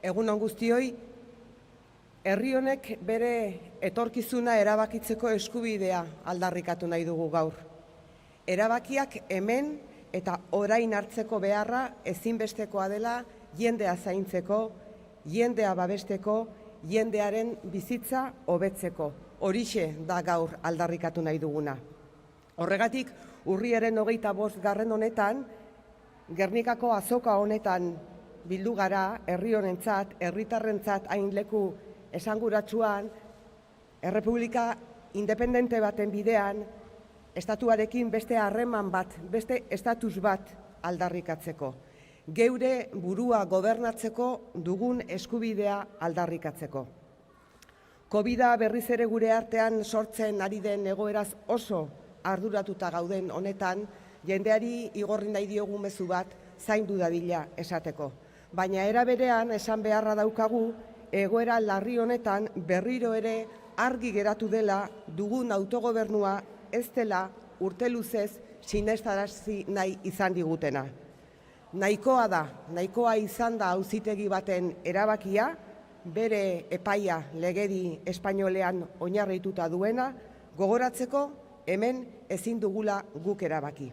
Egun on guztioi, herri honek bere etorkizuna erabakitzeko eskubidea aldarrikatu nahi dugu gaur. Erabakiak hemen eta orain hartzeko beharra ezinbestekoa dela jendea zaintzeko, jendea babesteko, jendearen bizitza hobetzeko. Horixe da gaur aldarrikatu nahi duguna. Horregatik, urriaren 25. honetan, Gernikako azoka honetan bildu gara, herri honentzat, herritarrentzat hain leku esanguratsuan, errepublika independente baten bidean, estatuarekin beste harreman bat, beste estatus bat aldarrikatzeko. Geure burua gobernatzeko dugun eskubidea aldarrikatzeko. Covida berriz ere gure artean sortzen ari den egoeraz oso arduratuta gauden honetan, jendeari igorri nahi diogu mezu bat zaindu dadila esateko. Baina era berean esan beharra daukagu, egoera larri honetan berriro ere argi geratu dela dugun autogobernua ez dela urte luzez sinestarazi nahi izan digutena. Nahikoa izan da auzitegi baten erabakia, bere epaia legedi espainolean oinarrituta duena, gogoratzeko hemen ezin dugula guk erabaki.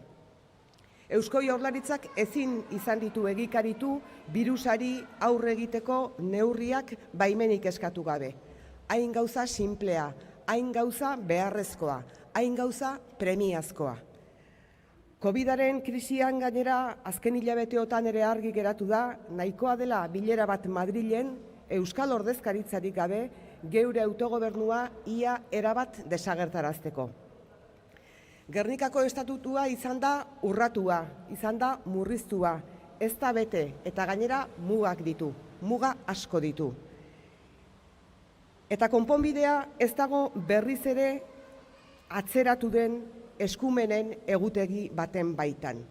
Eusko Jaurlaritzak ezin izan ditu egikaritu birusari aurre egiteko neurriak baimenik eskatu gabe. Hain gauza sinplea, hain gauza beharrezkoa, hain gauza premiazkoa. Covidaren krisian gainera azken hilabeteotan ere argi geratu da, nahikoa dela bilera bat Madrilen, Euskal ordezkaritzarik gabe, geure autogobernua ia erabat desagertarazteko. Gernikako estatutua izan da urratua, izan da murriztua, ez da bete eta gainera mugak ditu, muga asko ditu. Eta konponbidea ez dago berriz ere atzeratu den eskumenen egutegi baten baitan.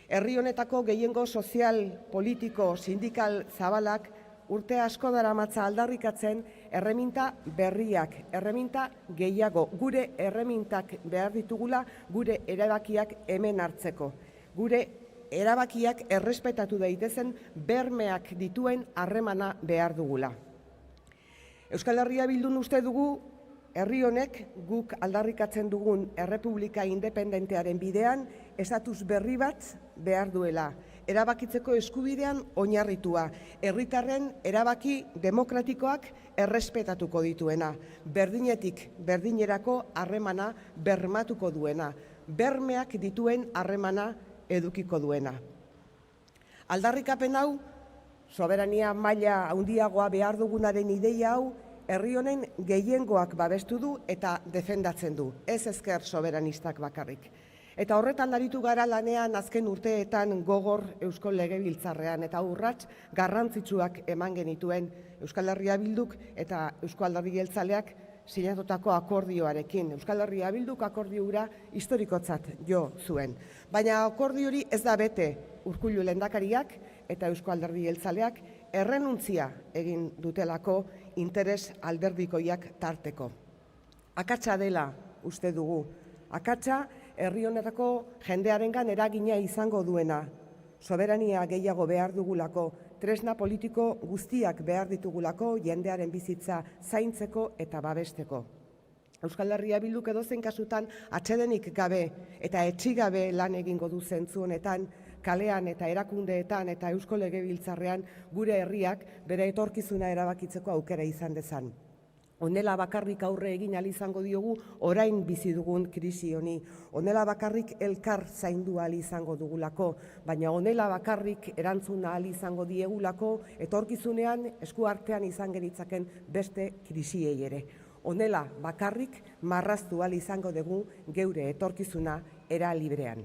Herri honetako gehiengo sozial, politiko, sindikal zabalak urte asko daramatza aldarrikatzen erreminta berriak, erreminta gehiago, gure erremintak behar ditugula, gure erabakiak hemen hartzeko. Gure erabakiak errespetatu daitezen bermeak dituen harremana behar dugula. Euskal Herria Bildun uste dugu, herri honek guk aldarrikatzen dugun errepublika independentearen bidean estatus berri bat behar duela. Erabakitzeko eskubidean oinarritua, herritarren erabaki demokratikoak errespetatuko dituena, berdinetik berdinerako harremana bermatuko duena, bermeak dituen harremana edukiko duena. Aldarrikapen hau, soberania maila handiagoa behar dugunaren ideia hau, herri honen gehiengoak babestu du eta defendatzen du, ez ezker soberanistak bakarrik. Eta horretan aritu gara lanean azken urteetan gogor Eusko Legebiltzarrean eta urrats garrantzitsuak eman genituen Euskal Herria Bilduk eta Eusko Alderdi Jeltzaleak sinatutako akordioarekin. Euskal Herria Bilduk akordio hura historikotzat jo zuen. Baina akordio hori ez da bete. Urkullu lehendakariak eta Eusko Alderdi Jeltzaleak errenuntzia egin dutelako interes alderdikoiak tarteko. Akatsa dela uste dugu. Akatsa herri honetako jendearengan eragina izango duena. Soberania gehiago behar dugulako, tresna politiko guztiak behar ditugulako jendearen bizitza zaintzeko eta babesteko. Euskal Herria Bilduk edozein kasutan atsedenik gabe eta etsigabe lan egingo du zentzu honetan, kalean eta erakundeetan eta Eusko Legebiltzarrean gure herriak bere etorkizuna erabakitzeko aukera izan dezan. Honela bakarrik aurre egin ahal izango diogu orain bizi dugun krisi honi. Honela bakarrik elkar zaindu ahal izango dugulako, baina honela bakarrik erantzuna ahal izango diegulako etorkizunean eskuartean izan genitzaken beste krisiei ere. Honela bakarrik marraztu ahal izango dugu geure etorkizuna era librean.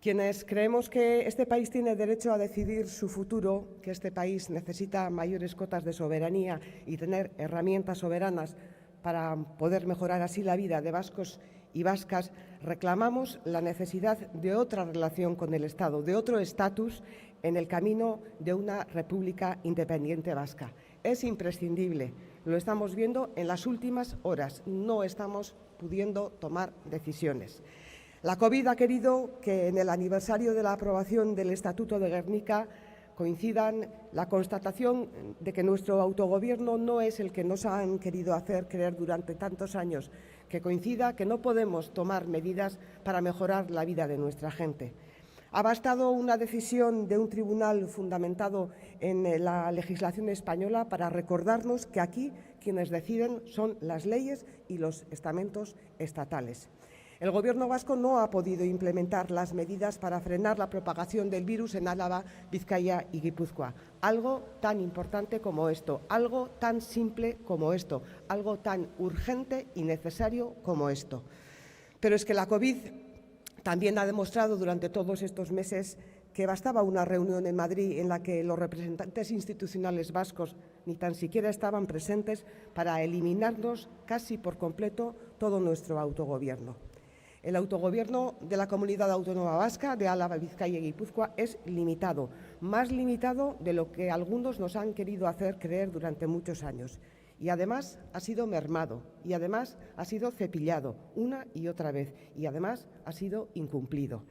Quienes creemos que este país tiene derecho a decidir su futuro, que este país necesita mayores cotas de soberanía y tener herramientas soberanas para poder mejorar así la vida de vascos y vascas, reclamamos la necesidad de otra relación con el Estado, de otro estatus en el camino de una república independiente vasca. Es imprescindible, lo estamos viendo en las últimas horas, no estamos pudiendo tomar decisiones. La COVID ha querido que en el aniversario de la aprobación del Estatuto de Gernika coincidan la constatación de que nuestro autogobierno no es el que nos han querido hacer creer durante tantos años, que coincida que no podemos tomar medidas para mejorar la vida de nuestra gente. Ha bastado una decisión de un tribunal fundamentado en la legislación española para recordarnos que aquí quienes deciden son las leyes y los estamentos estatales. El Gobierno vasco no ha podido implementar las medidas para frenar la propagación del virus en Álava, Vizcaya y Guipúzcoa. Algo tan importante como esto, algo tan simple como esto, algo tan urgente y necesario como esto. Pero es que la COVID también ha demostrado durante todos estos meses que bastaba una reunión en Madrid en la que los representantes institucionales vascos ni tan siquiera estaban presentes para eliminarnos casi por completo todo nuestro autogobierno. El autogobierno de la Comunidad Autónoma Vasca, de Álava, Vizcaya y Guipúzcoa, es limitado, más limitado de lo que algunos nos han querido hacer creer durante muchos años. Y además ha sido mermado, y además ha sido cepillado una y otra vez, y además ha sido incumplido.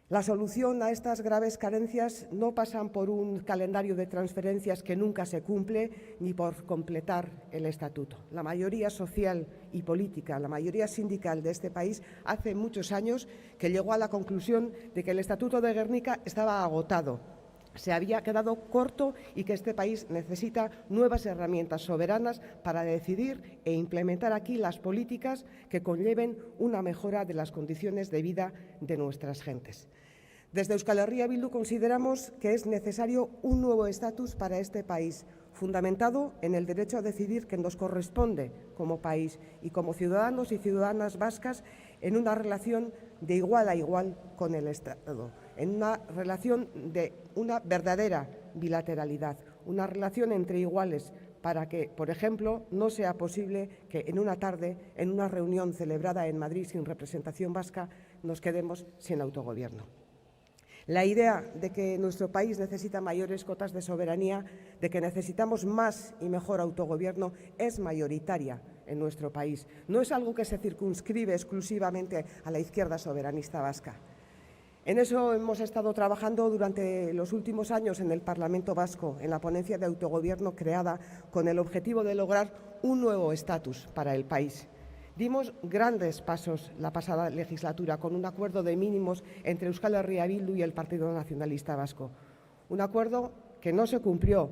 La solución a estas graves carencias no pasan por un calendario de transferencias que nunca se cumple ni por completar el estatuto. La mayoría social y política, la mayoría sindical de este país hace muchos años que llegó a la conclusión de que el Estatuto de Gernika estaba agotado, se había quedado corto y que este país necesita nuevas herramientas soberanas para decidir e implementar aquí las políticas que conlleven una mejora de las condiciones de vida de nuestras gentes. Desde Euskal Herria Bildu consideramos que es necesario un nuevo estatus para este país, fundamentado en el derecho a decidir que nos corresponde como país y como ciudadanos y ciudadanas vascas en una relación de igual a igual con el Estado, en una relación de una verdadera bilateralidad, una relación entre iguales para que, por ejemplo, no sea posible que en una tarde, en una reunión celebrada en Madrid sin representación vasca, nos quedemos sin autogobierno. La idea de que nuestro país necesita mayores cotas de soberanía, de que necesitamos más y mejor autogobierno, es mayoritaria en nuestro país. No es algo que se circunscribe exclusivamente a la izquierda soberanista vasca. En eso hemos estado trabajando durante los últimos años en el Parlamento Vasco, en la ponencia de autogobierno creada con el objetivo de lograr un nuevo estatus para el país. Dimos grandes pasos la pasada legislatura con un acuerdo de mínimos entre Euskal Herria Bildu y el Partido Nacionalista Vasco. Un acuerdo que no se cumplió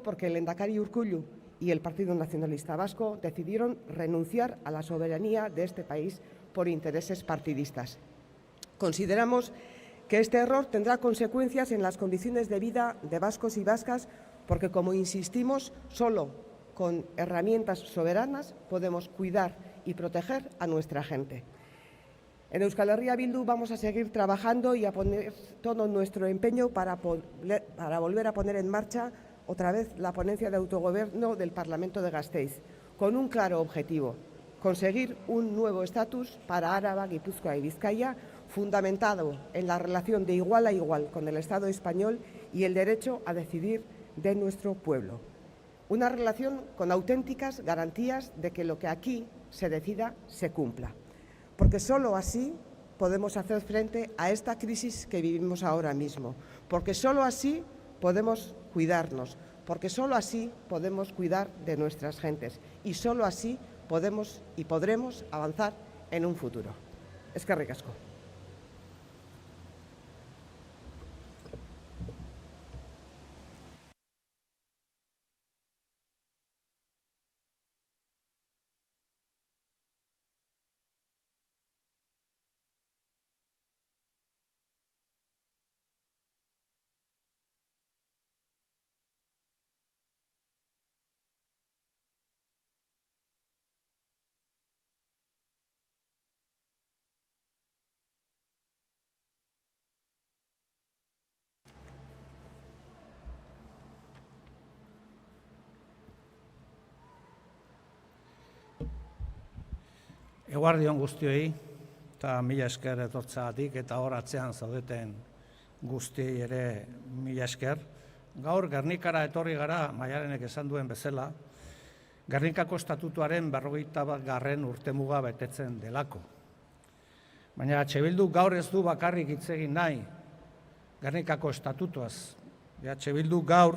porque el lehendakari Urkullu y el Partido Nacionalista Vasco decidieron renunciar a la soberanía de este país por intereses partidistas. Consideramos que este error tendrá consecuencias en las condiciones de vida de vascos y vascas porque, como insistimos, solo con herramientas soberanas podemos cuidar y proteger a nuestra gente. En Euskal Herria Bildu vamos a seguir trabajando y a poner todo nuestro empeño para volver a poner en marcha otra vez la ponencia de autogobierno del Parlamento de Gasteiz, con un claro objetivo: conseguir un nuevo estatus para Álava, Guipúzcoa y Vizcaya, fundamentado en la relación de igual a igual con el Estado español y el derecho a decidir de nuestro pueblo. Una relación con auténticas garantías de que lo que aquí se decida se cumpla. Porque solo así podemos hacer frente a esta crisis que vivimos ahora mismo. Porque solo así podemos cuidarnos. Porque solo así podemos cuidar de nuestras gentes. Y solo así podemos y podremos avanzar en un futuro. Eskerrik asko. Eguardion guztioi, eta mila esker etortzeagatik, eta hor atzean zaudeten guztiei ere mila esker. Gaur Gernikara etorri gara, Maialenek esan duen bezala, Gernikako estatutuaren 41. urtemuga betetzen delako. Baina Bildu gaur ez du bakarrik hitz egin nahi Gernikako estatutuaz. Bildu gaur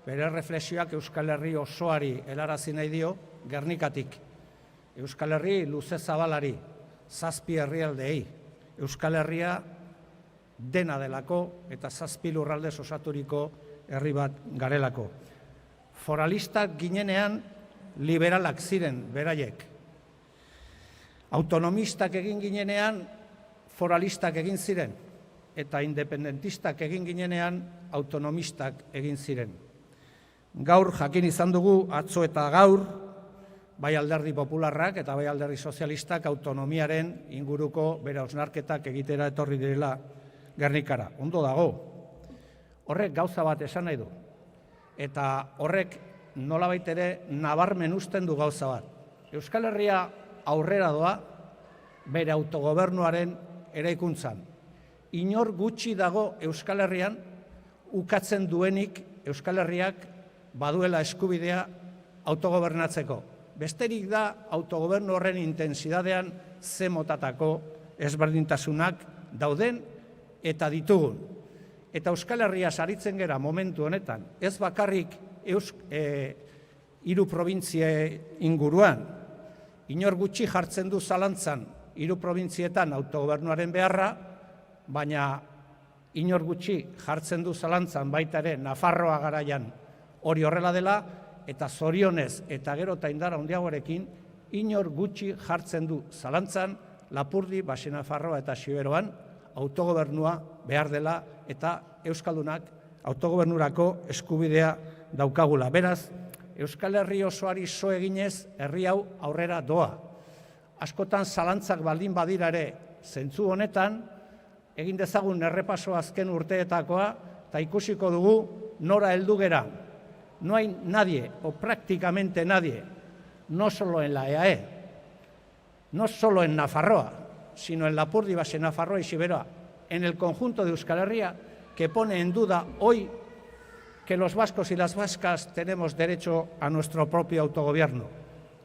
bere reflexioak Euskal Herri osoari helarazi nahi dio Gernikatik. Euskal Herri luze zabalari, 7 herrialdeei, Euskal Herria dena delako eta 7 lurraldez osaturiko herri bat garelako. Foralistak ginenean liberalak ziren beraiek. Autonomistak egin ginenean foralistak egin ziren eta independentistak egin ginenean autonomistak egin ziren. Gaur jakin izan dugu atzo eta gaur bai Alderdi Popularrak eta bai Alderdi Sozialistak autonomiaren inguruko bere hausnarketak egitera etorri direla Gernikara. Ondo dago. Horrek gauza bat esan nahi du. Eta horrek nolabait ere nabarmen uzten du gauza bat. Euskal Herria aurrera doa bere autogobernuaren eraikuntzan. Inor gutxi dago Euskal Herrian ukatzen duenik Euskal Herriak baduela eskubidea autogobernatzeko. Besterik da autogobernu horren intensidadean ze motatako ezberdintasunak dauden eta ditugun. Eta Euskal Herria saritzen gera momentu honetan, ez bakarrik 3 probintzia inguruan, inor gutxi jartzen du zalantzan 3 probintzietan autogobernuaren beharra, baina inor gutxi jartzen du zalantzan baita ere Nafarroa garaian hori horrela dela, eta zorionez eta gero eta indar handiagoarekin inor gutxi jartzen du zalantzan Lapurdi, Baxe Nafarroa eta Xiberoan autogobernua behar dela eta Euskaldunak autogobernurako eskubidea daukagula. Beraz, Euskal Herri osoari so eginez herri hau aurrera doa. Askotan zalantzak baldin badira ere zentzu honetan, egin dezagun errepaso azken urteetakoa eta ikusiko dugu nora heldu gera. No hay nadie, o prácticamente nadie, no solo en la EAE, no solo en Nafarroa, sino en Lapurdi, Baxe Nafarroa y Xiberoa, en el conjunto de Euskal Herria, que pone en duda hoy que los vascos y las vascas tenemos derecho a nuestro propio autogobierno.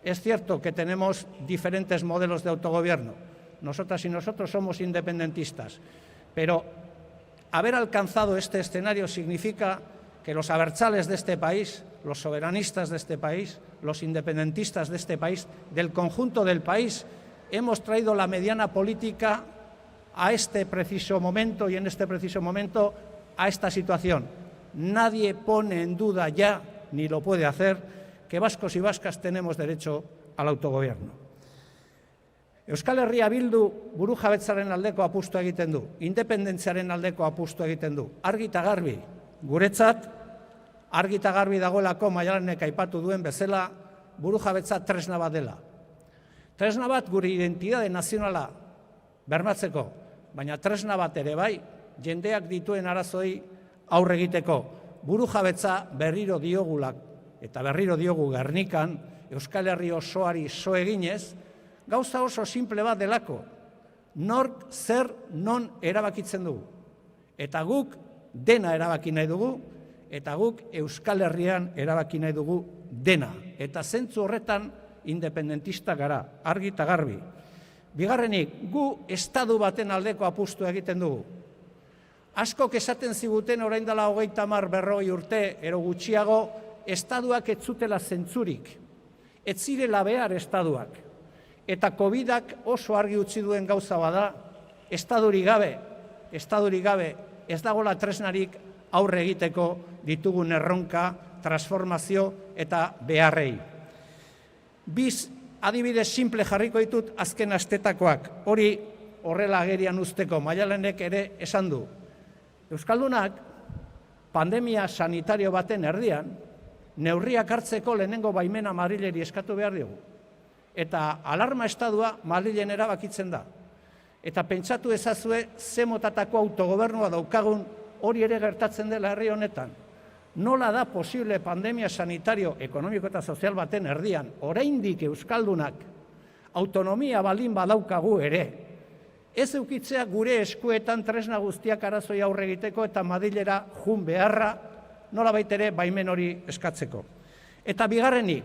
Es cierto que tenemos diferentes modelos de autogobierno. Nosotras y nosotros somos independentistas, pero haber alcanzado este escenario significa que los abertzales de este país, los soberanistas de este país, los independentistas de este país, del conjunto del país, hemos traído la mediana política a este preciso momento y en este preciso momento a esta situación. Nadie pone en duda ya, ni lo puede hacer, que vascos y vascas tenemos derecho al autogobierno. Euskal Herria Bildu burujabetzaren aldeko apustua egiten du, independentziaren aldeko apustua egiten du. Argi eta garbi, guretzat, argi eta garbi dagoelako Maialenek aipatu duen bezala burujabetza tresna bat dela. Tresna bat gure identitate nazionala bermatzeko, baina tresna bat ere bai, jendeak dituen arazoi aurre egiteko. Burujabetza berriro diogulak, eta berriro diogu Gernikan, Euskal Herri osoari so eginez, gauza oso simple bat delako. Nork zer non erabakitzen dugu. Eta guk dena erabaki nahi dugu, eta guk Euskal Herrian erabaki nahi dugu dena. Eta zentzu horretan independentista gara, argi eta garbi. Bigarrenik, gu estatu baten aldeko apustu egiten dugu. Askok esaten ziguten orain dela 30-40 urte, ero gutxiago, estatuak ez zutela zentzurik. Ez zirela behar estatuak. Eta COVID-ak oso argi utzi duen gauza bada, estadurik gabe, ez dagoela tresnarik aurre egiteko ditugun erronka, transformazio eta beharrei. Biz adibidez simple jarriko ditut azken astetakoak, hori horrela agerian uzteko, Maialenek ere esan du. Euskaldunak pandemia sanitario baten erdian, neurriak hartzeko lehenengo baimena Madrileri eskatu behar diogu. Eta alarma estadua Madrilen erabakitzen da. Eta pentsatu ezazue ze motatako autogobernua daukagun hori ere gertatzen dela herri honetan. Nola da posible pandemia sanitario, ekonomiko eta sozial baten erdian, oraindik Euskaldunak autonomia baldin badaukagu ere, ez eukitzea gure eskuetan tresna guztiak arazoi aurre egiteko eta Madrilera jun beharra, nola baitere baimen hori eskatzeko. Eta bigarrenik,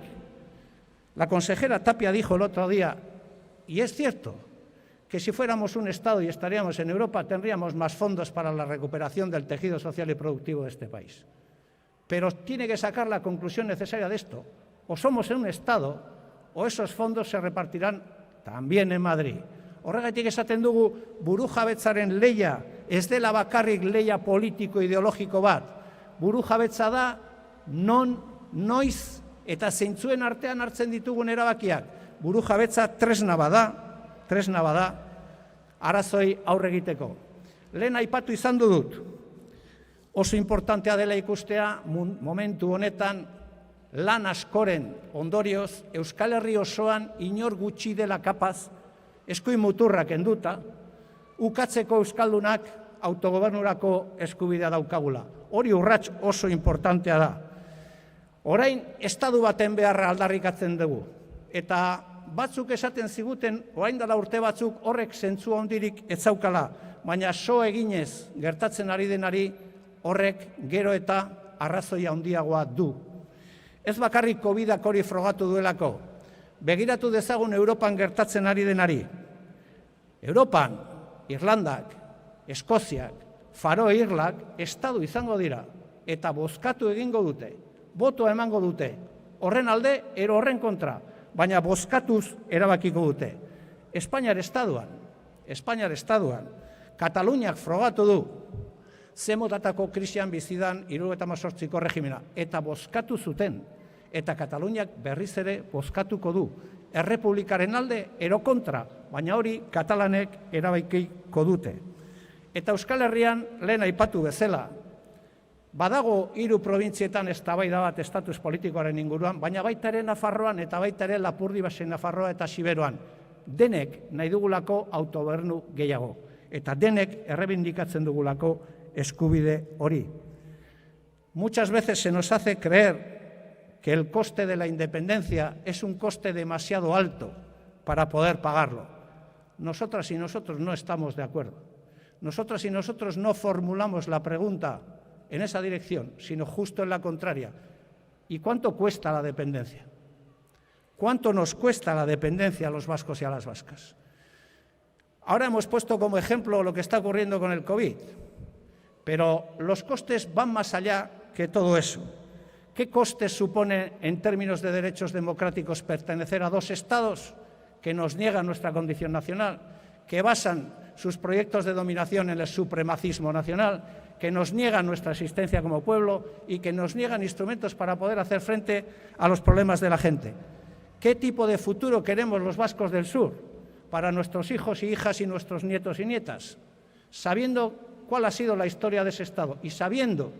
la consejera Tapia dijo el otro día, y es cierto, que si fuéramos un Estado y estaríamos en Europa, tendríamos más fondos para la recuperación del tejido social y productivo de este país. Pero tiene que sacar la conclusión necesaria de esto. O somos un Estado, o esos fondos se repartirán también en Madrid. Horregatik esaten dugu burujabetzaren lehia ez dela bakarrik lehia politiko-ideologiko bat. Burujabetza da non, noiz eta zeintzuen artean hartzen ditugun erabakiak. Burujabetza tresna bada, arazoi aurre egiteko. Lehen aipatu izan dut, oso importantea dela ikustea momentu honetan lan askoren ondorioz Euskal Herri osoan inor gutxi dela kapaz, eskuin muturrak enduta, ukatzeko euskaldunak autogobernurako eskubidea daukagula. Hori urrats oso importantea da. Orain, estadu baten beharra aldarrikatzen dugu. Eta batzuk esaten ziguten, orain dela urte batzuk horrek zentzu handirik ez zaukala, baina so eginez gertatzen ari denari horrek gero eta arrazoia handiagoa du. Ez bakarrik COVID-ak hori frogatu duelako, begiratu dezagun Europan gertatzen ari denari. Europan, Irlandak, Eskoziak, Faroe Irlak estadu izango dira eta bozkatu egingo dute, botoa emango dute, horren alde ero horren kontra, baina bozkatuz erabakiko dute. Espainiar estatuan, Kataluniak frogatu du, ze motatako krisian bizidan 78ko regimena, eta bozkatu zuten, eta Kataluniak berriz ere bozkatuko du. Errepublikaren alde ero kontra, baina hori katalanek erabakiko dute. Eta Euskal Herrian lehen aipatu bezala, badago 3 probintzietan eztabaida bat estatus politikoaren inguruan, baina baita ere Nafarroan eta baita ere Lapurdi-Basen Nafarroa eta Siberuan. Denek nahi dugulako autogobernu gehiago, eta denek errebindikatzen dugulako eskubide hori. Muchas veces se nos hace creer que el coste de la independencia es un coste demasiado alto para poder pagarlo. Nosotras y nosotros no estamos de acuerdo. Nosotras y nosotros no formulamos la pregunta en esa dirección, sino justo en la contraria. ¿Y cuánto cuesta la dependencia? ¿Cuánto nos cuesta la dependencia a los vascos y a las vascas? Ahora hemos puesto como ejemplo lo que está ocurriendo con el COVID, pero los costes van más allá que todo eso. ¿Qué costes supone en términos de derechos democráticos pertenecer a 2 estados que nos niegan nuestra condición nacional, que basan sus proyectos de dominación en el supremacismo nacional, que nos niegan nuestra existencia como pueblo y que nos niegan instrumentos para poder hacer frente a los problemas de la gente? ¿Qué tipo de futuro queremos los vascos del sur para nuestros hijos y hijas y nuestros nietos y nietas? Sabiendo cuál ha sido la historia de ese Estado y sabiendo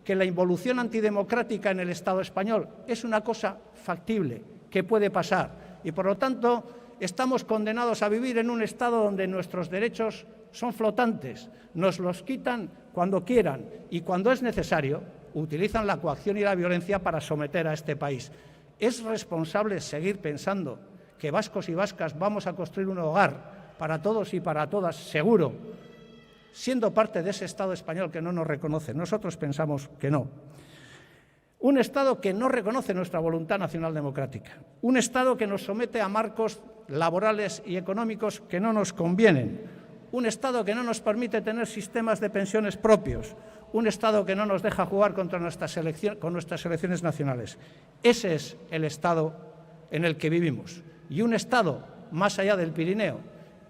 que la involución antidemocrática en el Estado español es una cosa factible, que puede pasar, y por lo tanto estamos condenados a vivir en un Estado donde nuestros derechos son flotantes, nos los quitan cuando quieran y cuando es necesario utilizan la coacción y la violencia para someter a este país. Es responsable seguir pensando que vascos y vascas vamos a construir un hogar para todos y para todas, seguro, siendo parte de ese Estado español que no nos reconoce. Nosotros pensamos que no. Un Estado que no reconoce nuestra voluntad nacional democrática. Un Estado que nos somete a marcos laborales y económicos que no nos convienen. Un Estado que no nos permite tener sistemas de pensiones propios. Un Estado que no nos deja jugar con nuestras selecciones nacionales. Ese es el Estado en el que vivimos. Y un Estado más allá del Pirineo,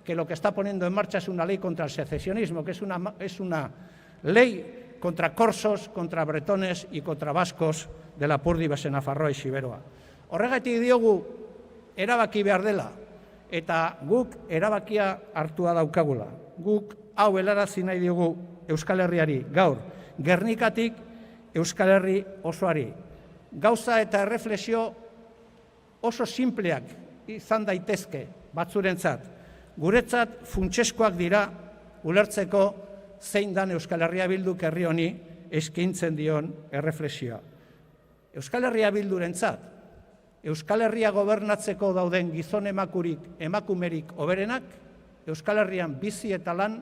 que lo que está poniendo en marcha es una ley contra el secesionismo, que es una ley contra corsos, contra bretones y contra vascos de Lapurdi-Basen Nafarroa y Siberoa. Horregatik diogu erabaki behar dela, eta guk erabakia hartua daukagula. Guk hau helarazi nahi diogu Euskal Herriari gaur, Gernikatik Euskal Herri osoari. Gauza eta erreflexio oso simpleak izan daitezke batzurentzat. Guretzat funtsezkoak dira ulertzeko zein dan Euskal Herria Bilduk herri honi eskaintzen dion erreflexioa. Euskal Herria Bildurentzat, Euskal Herria gobernatzeko dauden gizon emakumerik hoberenak, Euskal Herrian bizi eta lan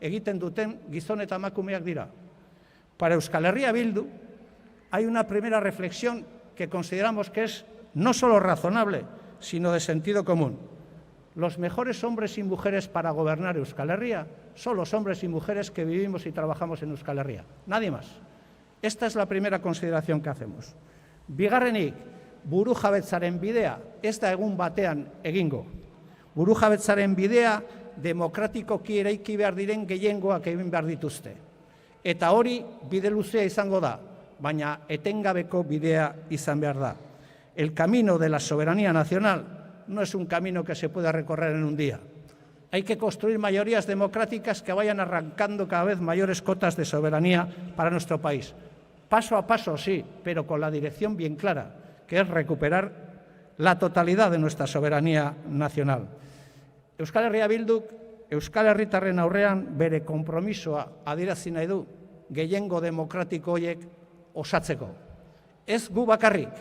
egiten duten gizon eta emakumeak dira. Para Euskal Herria Bildu hay una primera reflexión que consideramos que es no solo razonable, sino de sentido común. Los mejores hombres y mujeres para gobernar Euskal Herria son los hombres y mujeres que vivimos y trabajamos en Euskal Herria. Nadie más. Esta es la primera consideración que hacemos. Bigarrenik, burujabetzaren bidea ez da egun batean egingo. Burujabetzaren bidea demokratikoki eraiki behar diren gehiengoak egin behar dituzte. Eta hori bide luzea izango da, baina etengabeko bidea izan behar da. El camino de la soberanía nacional no es un camino que se pueda recorrer en un día. Hay que construir mayorías democráticas que vayan arrancando cada vez mayores cotas de soberanía para nuestro país. Paso a paso, sí, pero con la dirección bien clara, que es recuperar la totalidad de nuestra soberanía nacional. Euskal Herria Bilduk, Euskal Herritarren aurrean bere konpromisoa adierazi nahi du gehiengo demokratiko horiek osatzeko. Ez gu bakarrik.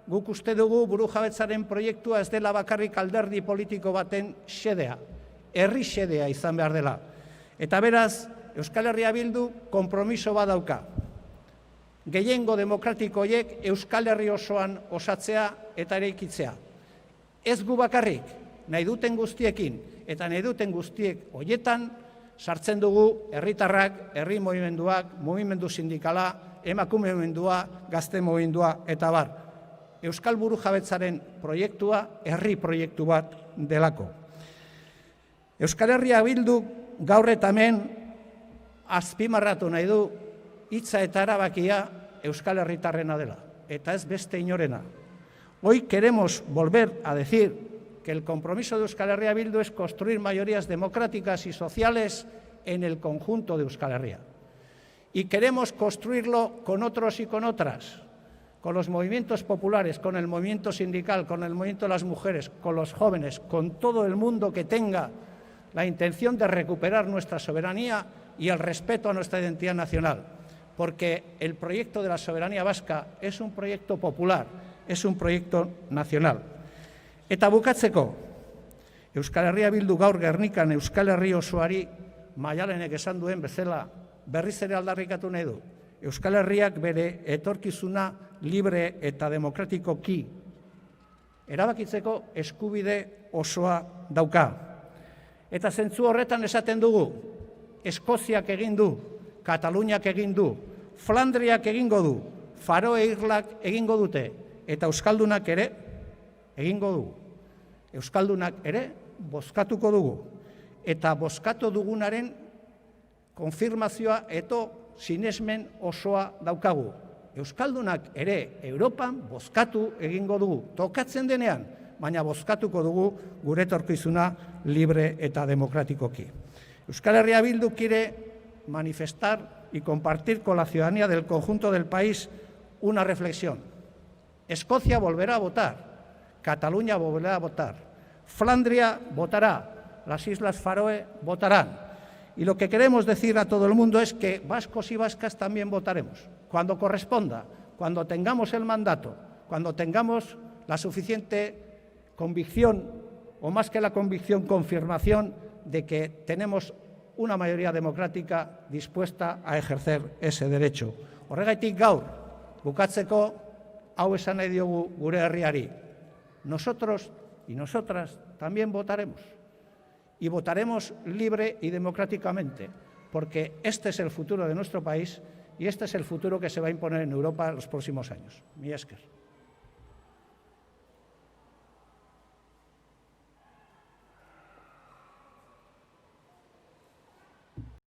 Guk uste dugu burujabetzaren proiektua ez dela bakarrik alderdi politiko baten xedea, herri xedea izan behar dela. Eta beraz, Euskal Herria Bildu konpromiso bat dauka. Gehiengo demokratiko horiek Euskal Herri osoan osatzea eta eraikitzea. Ez gu bakarrik, nahi duten guztiekin, eta nahi duten guztiek horietan sartzen dugu herritarrak, herri mugimenduak, mugimendu sindikala, emakume mugimendua, gazte mugimendua eta bar. Euskal burujabetzaren proiektua herri proiektu bat delako. Euskal Herria Bildu gaur eta hemen azpimarratu nahi du hitza eta erabakia Euskal Herritarrena dela, eta ez beste inorena. Hoy queremos volver a decir que el compromiso de Euskal Herria Bildu es construir mayorías democráticas y sociales en el conjunto de Euskal Herria. Y queremos construirlo con otros y con otras, con los movimientos populares, con el movimiento sindical, con el movimiento de las mujeres, con los jóvenes, con todo el mundo que tenga la intención de recuperar nuestra soberanía y el respeto a nuestra identidad nacional, porque el proyecto de la soberanía vasca es un proyecto popular, es un proyecto nacional. Eta bukatzeko, Euskal Herria Bildu gaur Gernikan Euskal Herri osoari Maialenek esan duen bezala berriz ere aldarrikatu nahi du. Euskal Herriak bere etorkizuna libre eta demokratikoki erabakitzeko eskubide osoa dauka. Eta zentzu horretan esaten dugu, Eskoziak egin du, Kataluniak egin du, Flandriak egingo du, Faroe Irlak egingo dute, eta Euskaldunak ere egingo dugu. Euskaldunak ere bozkatuko dugu. Eta bozkatu dugunaren konfirmazioa eto sinesmen osoa daukagu. Euskaldunak ere Europan bozkatu egingo dugu. Tokatzen denean, baina bozkatuko dugu gure etorkizuna libre eta demokratikoki. Euskal Herria Bildu quiere manifestar y compartir con la ciudadanía del conjunto del país una reflexión. Escocia volverá a votar, Cataluña volverá a votar, Flandria votará, las Islas Faroe votarán. Y lo que queremos decir a todo el mundo es que vascos y vascas también votaremos, cuando corresponda, cuando tengamos el mandato, cuando tengamos la suficiente convicción, o más que la convicción, confirmación de que tenemos una mayoría democrática dispuesta a ejercer ese derecho. Horregatik gaur, bukatzeko, hau esan nahi diogu gure herriari. Nosotros y nosotras también votaremos. Y votaremos libre y democráticamente, porque este es el futuro de nuestro país y este es el futuro que se va a imponer en Europa en los próximos años. Mila esker.